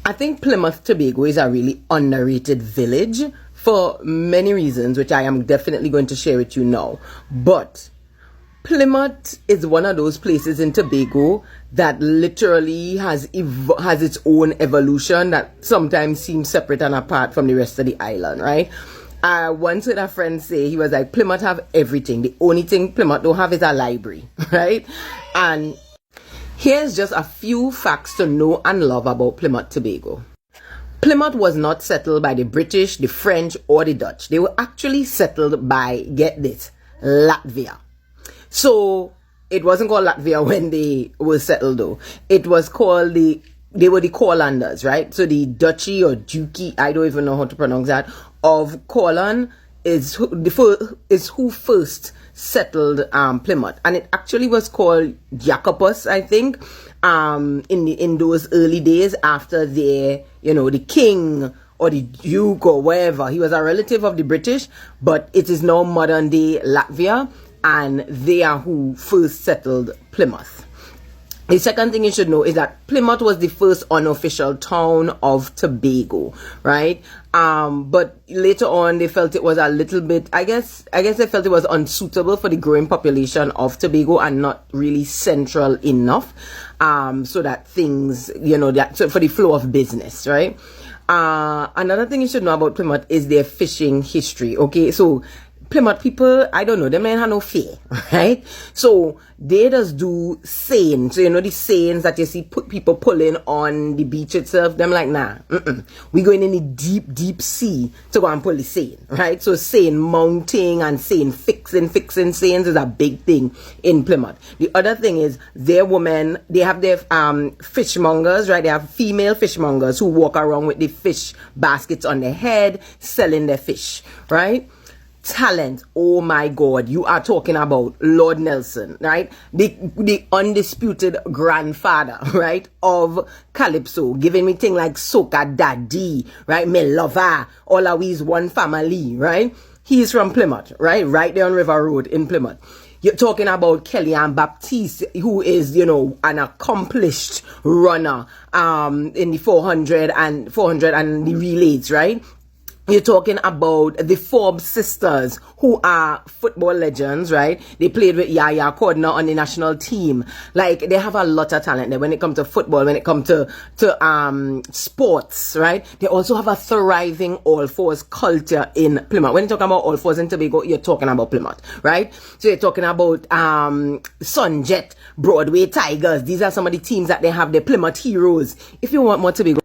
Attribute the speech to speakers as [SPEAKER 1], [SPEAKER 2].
[SPEAKER 1] I think Plymouth Tobago is a really underrated village for many reasons, which I am definitely going to share with you now. But Plymouth is one of those places in Tobago that literally has its own evolution that sometimes seems separate and apart from the rest of the island, right? I once heard a friend say, he was like, Plymouth have everything. The only thing Plymouth don't have is a library, right? And here's just a few facts to know and love about Plymouth Tobago. Plymouth was not settled by the British, the French, or the Dutch. They were actually settled by, get this, Latvia. So it wasn't called Latvia when they were settled though. It was called they were the Courlanders, right? So the Duchy or Duchy, I don't even know how to pronounce that, of Courland is who first settled Plymouth. And it actually was called Jacobus, I think, in those early days after the king or the duke or wherever. He was a relative of the British, but it is now modern day Latvia, and they are who first settled Plymouth. The second thing you should know is that Plymouth was the first unofficial town of Tobago, right? But later on they felt it was a little bit, I guess they felt it was unsuitable for the growing population of Tobago and not really central enough, so that things, so for the flow of business, right? Another thing you should know about Plymouth is their fishing history, okay? So Plymouth people, I don't know, they may have no fear, right? So they just do seine. So the seines that you see people pulling on the beach itself, them like, nah, we going in the deep sea to go and pull the seine, right? So seine mounting and seine fixing seines is a big thing in Plymouth. The other thing is their women, they have their fishmongers, right? They have female fishmongers who walk around with the fish baskets on their head selling their fish, right? Talent, oh my God, you are talking about Lord Nelson, right? The undisputed grandfather, right, of Calypso, giving me things like Soca Daddy, right, me lover, all of we's one family, right? He's from Plymouth, right there on River Road in Plymouth. You're talking about Kellyanne Baptiste, who is, an accomplished runner in the 400 and the relays, right? You're talking about the Forbes sisters, who are football legends, right? They played with Yaya Cordner on the national team. Like, they have a lot of talent there when it comes to football, when it comes to sports, right? They also have a thriving all-fours culture in Plymouth. When you're talking about all-fours in Tobago, you're talking about Plymouth, right? So you're talking about Sunjet, Broadway Tigers. These are some of the teams that they have, the Plymouth Heroes. If you want more Tobago